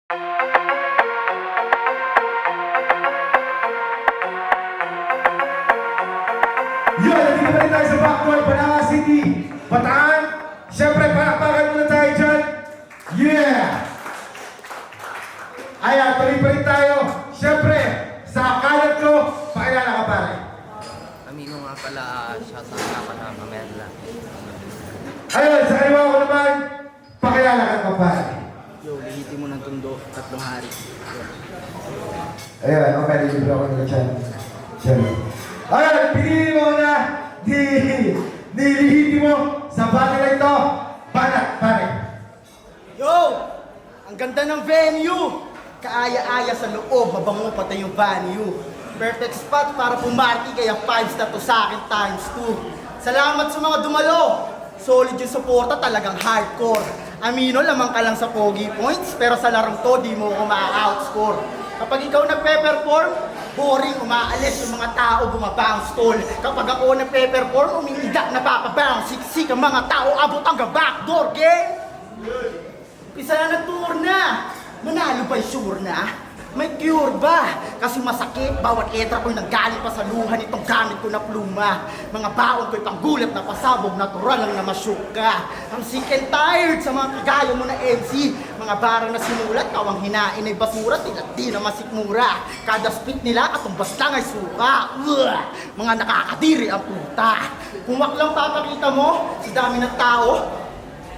Yun, nandito pa rin tayo sa Backdoor, Batangas City. Bataan, siyempre, palakpakan muna tayo dyan. Yeah! Ayan, tuloy pa rin tayo. Siyempre, sa kalat ko, pakilala ka pare. Amino nga pala, shoutout nga pala, mamaya na lang. Ayun, sa kaliwa ko naman, pakilala ka pare. Yo, lihiti mo ng tundo, 3 hari. Ayan, okay, libre ako nila dyan. Siyempre. Ayun, pinili mo na, nilihiti mo sa bagay na ito. Banat, pare. Yo! Ang ganda ng venue! Kaaya-aya sa loob, mabango pati yung venue. Perfect spot para pumarty, kaya 5 na to sa akin times 2. Salamat sa mga dumalo! Solid yung suporta, talagang hardcore. Amino, lamang ka lang sa pogi points, pero sa larong to, di mo ko ma-outscore. Kapag ikaw nagpe-perform, boring, umaalis yung mga tao, bumabounce tol. Kapag ako nagpe-perform, umiidak, napapabounce. Siksik ang mga tao, abot hanggang backdoor, game! Isa na nag-tour na! Manalo ba'y sure na? May cure ba? Kasi masakit, bawat letra ko'y nanggaling pa sa luha nitong gamit ko na pluma. Mga baon ko'y panggulat na pasabog, natural lang na masyuka. I'm sick and tired sa mga kagaya mo na MC. Mga barang na sinulat, tawang hinain ay basura, tila di na masikmura. Kada spit nila, katumbas lang ay suka. Ugh! Mga nakakadiri ang puta. Kung wak lang papakita mo, sa dami ng tao,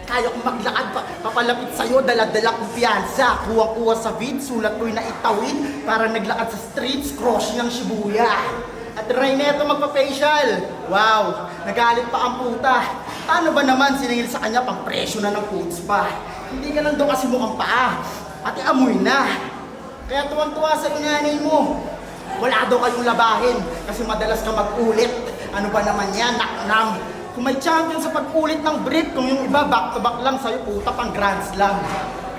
kaya kong maglakad pa, papalapit sa'yo, dala-dala kumpiyansa. Kuha-kuha sa vid, sulat ko'y naitawid, para naglakad sa streets, crossing ng Shibuya. At try neto magpa-facial. Wow, nagalit pa ang puta. Paano ba naman siningil sa kanya pang presyo na ng food spa? Hindi ka lang doon kasi mukhang paa, pati amoy na. Kaya tuwang-tuwa sa nanay mo. Wala daw kayong labahin, kasi madalas ka mag-ulit. Ano ba naman yan, naknam? Kung may champion sa pag-ulit ng brief, kung yung iba back-to-back lang sa'yo, puta pang Grand Slam.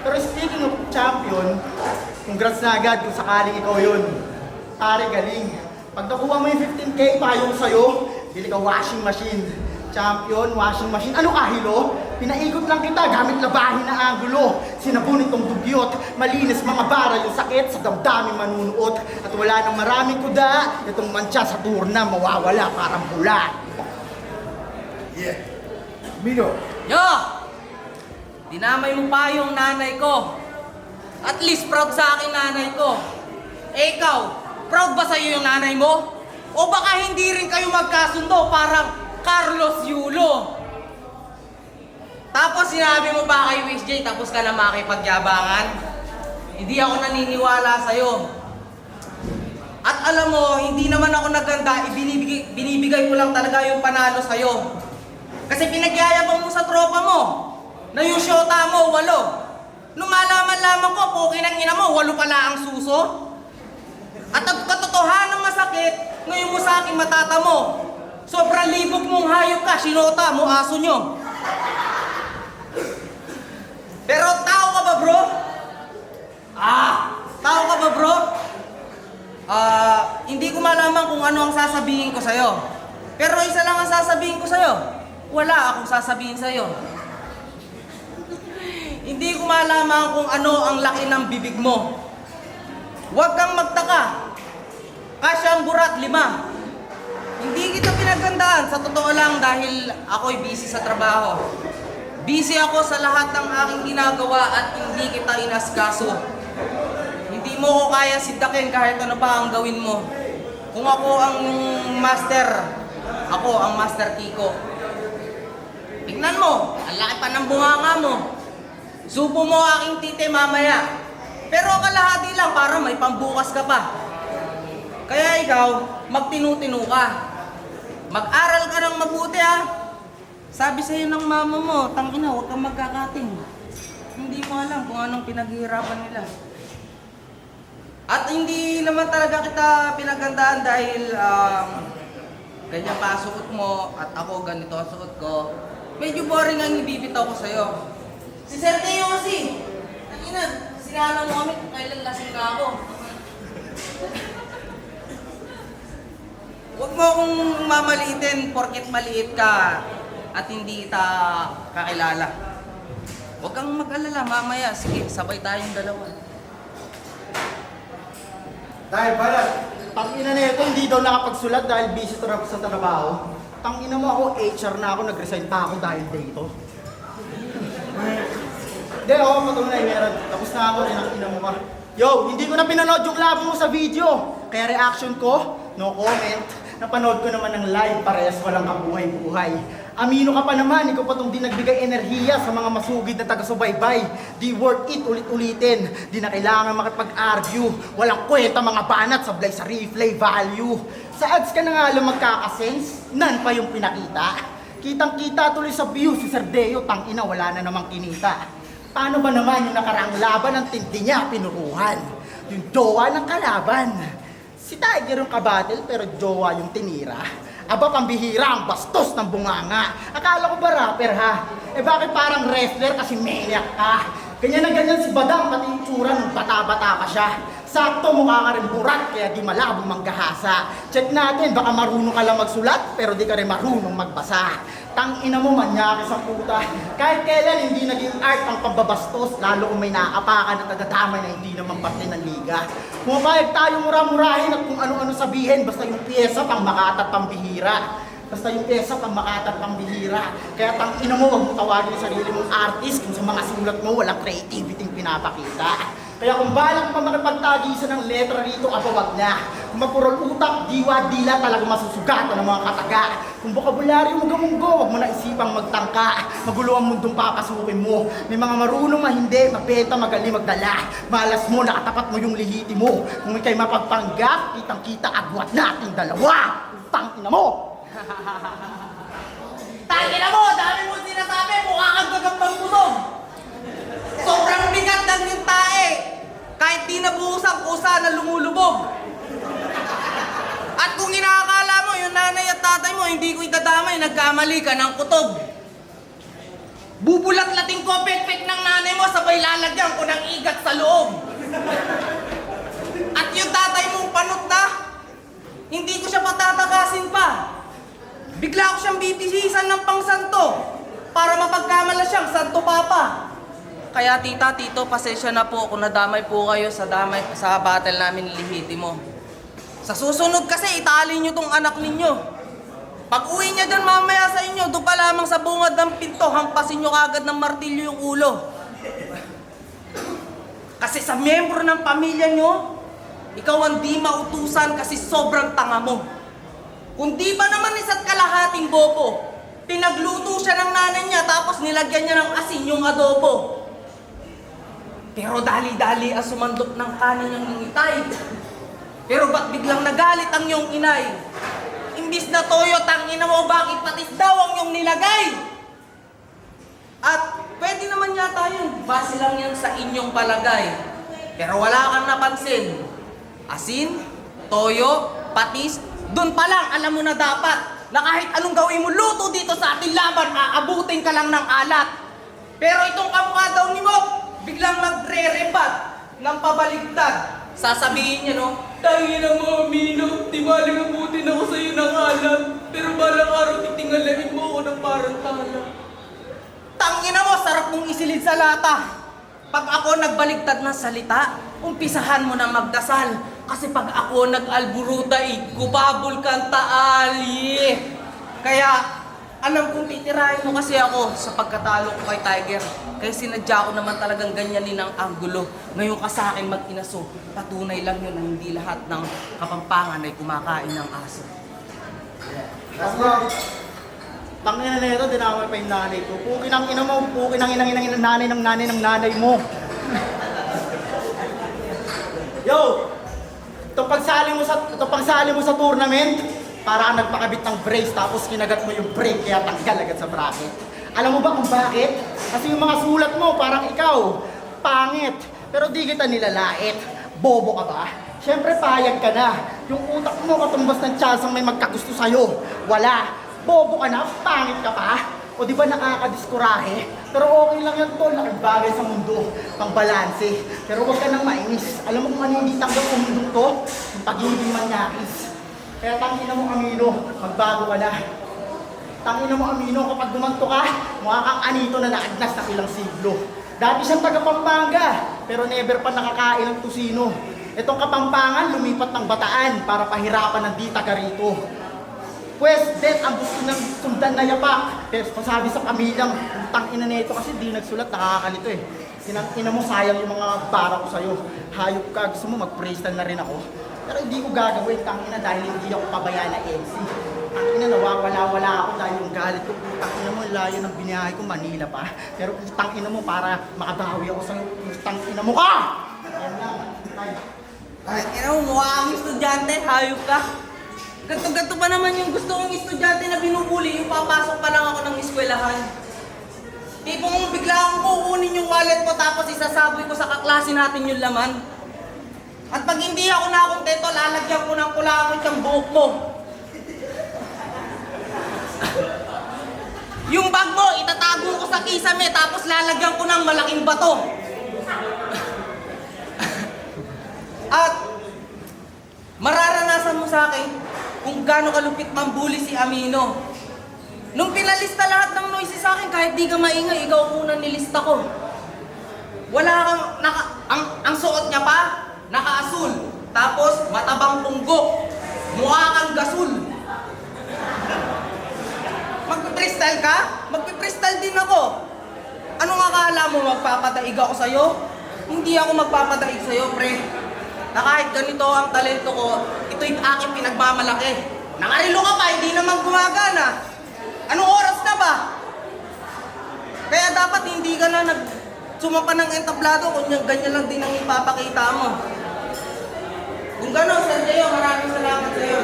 Pero speaking of champion, congrats na agad kung sakaling ikaw yun. Pare, galing. Pag nakuha mo yung 15K, payo ko sa'yo, bili ka washing machine. Champion, washing machine. Ano ka, hilo? Pinaikot lang kita gamit labahin na angulo. Sinabon itong dugyot, malinis mga bara yung sakit sa damdamin manunuot. At wala nang maraming kuda, itong mantsa sa turna mawawala parang bula. Yeah. Mino. Yo! Dinamay mo pa yung nanay ko. At least proud sa akin nanay ko. Eh ikaw, proud ba sa'yo yung nanay mo? O baka hindi rin kayo magkasundo parang Carlos Yulo? Tapos sinabi mo pa kay Wish J, tapos ka na makipagyabangan? Hindi ako naniniwala sa'yo. At alam mo, hindi naman ako naganda, binibigay ko lang talaga yung panalo sa'yo. Kasi pinagyayabang mo sa tropa mo na yung syota mo, 8. Nung malaman lamang ko, pukin ang ina mo, 8 pala ang suso. At ang katotohanan masakit, ngayon mo sa aking matata mo. Sobrang libog mong hayop ka, sinota mo, aso nyo. Pero tao ka ba, bro? Tao ka ba, bro? Hindi ko malaman kung ano ang sasabihin ko sa'yo. Pero isa lang ang sasabihin ko sa'yo. Wala akong sasabihin sa'yo. Hindi ko malaman kung ano ang laki ng bibig mo. Huwag kang magtaka. Kasya ang burat, 5. Hindi kita pinagandaan. Sa totoo lang dahil ako'y busy sa trabaho. Busy ako sa lahat ng aking ginagawa at hindi kita inaskaso. Hindi mo ko kaya sidakin kahit ano pa ang gawin mo. Kung ako ang master, ako ang Master Kiko. Tignan mo, ang laki pa ng bunganga mo. Subo mo aking tite mamaya. Pero kalahati lang para may pambukas ka pa. Kaya ikaw, magtinu-tinu ka. Mag-aral ka ng mabuti ha. Sabi sa'yo ng mama mo, tangina, huwag kang magkakating. Hindi mo alam kung anong pinaghihirapan nila. At hindi naman talaga kita pinagandaan dahil ganyan pa ang suot mo at ako ganito ang suot ko. Medyo boring ang ibibitaw ko sa'yo. Si Sir Teo kasi, tangina, sinala mo kami kung kailan lasing na ako. Huwag mo akong mamaliitin porket maliit ka at hindi kita kakilala. Huwag kang mag-alala mamaya. Sige, sabay tayong dalawa. Dahil balat. Tangina na ito, hindi daw nakapagsulat dahil busy sa trabaho. Tangina mo ako, HR na ako, nag-resign pa ako dahil dito. Hindi, ako patunay, meron. Tapos na ako, ina mo ka. Yo, hindi ko na pinanood yung laban mo sa video. Kaya reaction ko, no comment. Napanood ko naman ng live, parehas walang kabuhay-buhay. Amino ka pa naman, ikaw pa itong di nagbigay enerhiya sa mga masugid na taga-subaybay. Di worth it ulit-ulitin, di na kailangan makipag-argue. Walang kwenta mga banat, sablay sa replay value. Sa ads ka na nga lang magkakasense, nan pa yung pinakita. Kitang-kita tuloy sa view si Sir Deo, tangina wala na namang kinita. Paano ba naman yung nakaraang laban ang tindi niya pinuruhan? Yung jowa ng kalaban. Si Tiger yung kabatil pero jowa yung tinira. Aba pambihira ang bastos ng bunganga. Akala ko ba rapper ha? Eh bakit parang wrestler kasi maniac ka? Ganyan na ganyan si Badang pati yung tsura nung bata-bata pa siya. Sakto mukha ka rin burat kaya di malabo manggahasa. Check natin baka marunong ka lang magsulat pero di ka rin marunong magbasa. Tangina mo manyaki sa puta. Kahit kailan hindi naging art ang pambabastos lalo kung may naaapakan at nadadamay na hindi naman parte ng liga. Pumapayag tayo mura-murahin at kung ano-ano sabihin basta yung pyesa pang makat at pambihira. Basta yung pyesa pang makat at pambihira. Kaya tangina mo huwag mo tawagin yung sarili mong artist kung sa mga sulat mo walang creativity yung pinapakita. Kaya kung balak pa makipagtagisan ng letra rito, wag na. Kung mapurol utak, diwa, dila, talaga masusugatan ng mga kataga. Kung bokabularyo mugamunggo, wag mo na isipang magtangka. Magulo ang mundong papasukin mo. May mga marunong hindi, mabenta, magaling magdala. Malas mo, nakatapat mo yung lihiti mo. Kung ikay mapagpanggap, kitang-kita agwat nating dalawa. Tangina mo! Tangina mo! Dami mo sinasabi! Mukha kang gagambang busog! Sobrang bigat ng yung tae! Kahit di nabuhos ang kusa na lumulubog. At kung inaakala mo, yung nanay at tatay mo, hindi ko idadamay, nagkamali ka ng kutob. Bubulat-lating ko pek-pek ng nanay mo, sabay lalagyan ko ng igat sa loob. At yung tatay mong panot na, hindi ko siya patatakasin pa. Bigla ko siyang bibisisan ng pangsanto para mapagkamala siyang Santo Papa. Kaya tita, tito, pasensya na po kung nadamay po kayo sa battle namin ni Lehitimo. Sa susunod kasi, itali nyo tong anak ninyo. Pag uwi niya dyan mamaya sa inyo, doon pa lamang sa bungad ng pinto, hampasin nyo kagad ng martilyo yung ulo. Kasi sa miyembro ng pamilya nyo, ikaw ang di mautusan kasi sobrang tanga mo. Kung di ba naman isa't kalahating bobo, pinagluto siya ng nanay niya tapos nilagyan niya ng asin yung adobo. Pero dali-dali ang sumandok ng kanin ng itay. Pero ba't biglang nagalit ang iyong inay? Imbis na toyo, tangina mo, bakit patis daw ang iyong nilagay? At pwede naman yata yun, base lang yan sa inyong palagay. Pero wala kang napansin. Asin, toyo, patis, dun pa lang alam mo na dapat na kahit anong gawin mo luto dito sa ating laban, aabutin ka lang ng alat. Pero itong kamukha daw ni Mok, biglang magre-rebat ng pabaligtad. Sasabihin niya, no? Tangina mo, Amino, timaling abutin ako sa'yo ng alam. Pero balang araw titingalain mo ako ng parang tala. Tangina mo, sarap mong isilid sa lata. Pag ako nagbaligtad ng salita, umpisahan mo na magdasal. Kasi pag ako nag-alburuta, kubabol kang taali. Kaya, alam kong titirahin mo kasi ako sa pagkatalo ko kay Tiger. Kaya sinadya ko naman talagang ganyanin ang anggulo. Ngayon ka sa akin mag-inaso. Patunay lang yun na hindi lahat ng Kapampangan ay kumakain ng aso. Tangina na ito, dinamay pa yung nanay ko. Pukin ang ina mo, pukin ang inang nanay ng nanay mo. Yo! Itong pagsali mo sa tournament, para kang nagpakabit ng brace tapos kinagat mo yung brake kaya tanggal agad sa bracket. Alam mo ba kung bakit? Kasi yung mga sulat mo parang ikaw, pangit. Pero di kita nilalait. Bobo ka ba? Siyempre payag ka na. Yung utak mo katumbas ng tsansang may magkagusto sa'yo. Wala. Bobo ka na, pangit ka pa. O di ba nakakadiskurahe? Pero okay lang yan tol, nakibagay sa mundo, pang balanse. Pero huwag ka nang mainis. Alam mo kung ano hindi tanggap sa mundo to? Yung pagiging manyakis. Kaya tangina mo Amino, magbago ka na. Tangina mo Amino, kapag gumanto ka, mukha kang anito na naagnas na ilang siglo. Dati siyang taga Pampanga, pero never pa nakakain ng tusino. Itong Kapampangan lumipat ng Bataan para pahirapan ng di taga rito. Pwes, bet ang gusto ng sundan na yapak. Pero pasabi sa pamilyang, tang ina nito kasi di nagsulat, nakakalito eh. Ina mo, sayang yung mga bara ko sa'yo. Hayop ka, gusto mo mag-freestyle na rin ako. Pero hindi ko gagawin, tang ina, dahil hindi ako pabayaan na MC. Tang ina, nawawala-wala ako dahil yung galit ko. Tang ina mo, layo ng biniyahe ko, Manila pa. Pero tang ina mo, para makabawi ako sa'yo, tang ina mo ka! Ayan lang, Ay, mukha kang estudyante, hayop ka. Ganto-ganto pa naman yung gusto kong estudyante na binubuli, yung papasok pa lang ako ng eskwelahan. Tipong bigla akong kukunin yung wallet mo tapos isasaboy ko sa kaklase natin yung laman. At pag hindi ako nakontento, lalagyan ko ng kulakot yung buhok mo. Yung bag mo, itatago ko sa kisame tapos lalagyan ko ng malaking bato. At mararanasan mo sa akin kung gaano kalupit mambuli si Amino. Nung pinalista lahat ng noise sa akin, kahit di ka maingay, ikaw muna nilista ko. Wala kang, ang suot niya pa, naka-asul. Tapos, matabang punggok. Mukha kang gasul. Magpipristal ka? Magpipristal din ako. Anong akala mo, magpapadaig ako sa'yo? Hindi ako magpapadaig sa'yo, pre. Na kahit ganito ang talento ko, ito'y aking pinagmamalaki. Nakarilo ka pa, hindi naman gumagana. Anong oras na ba? Kaya dapat hindi ka na sumapa ng entablado kung ganyan lang din ang ipapakita mo. Kung gano'n, Sir Leo, maraming salamat sa iyo.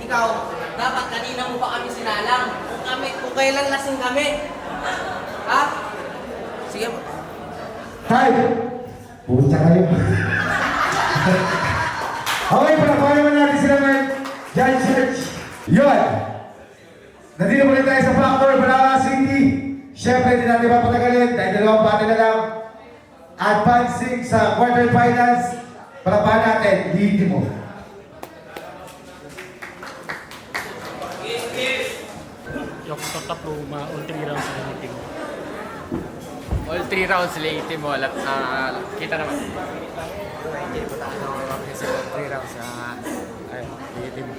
Ikaw, dapat kanina mo pa kami sinalang. Kung kailan lasing kami. Ha? Sige. Hi! Pucha kayo. Okay, panakuha naman natin sila ng John Church. Yun! Nandito pa rin tayo sa Factor, Balanga City. Siyempre, hindi natin papatagalin dahil dalawang bati na lang. Advancing sa quarterfinals. Palapahan natin, hindi mo. Yung tatlo, all 3 rounds na meeting. All 3 rounds late mo, kita naman. Hindi po tayo kasi all 3 rounds ay, late mo.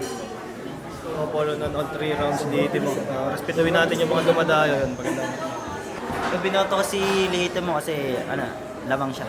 Polo nun, all 3 rounds dito mo. Respetuhin natin yung mga dumadayo yun. Maganda. Yung binoto ko si Lihito mo kasi, lamang siya.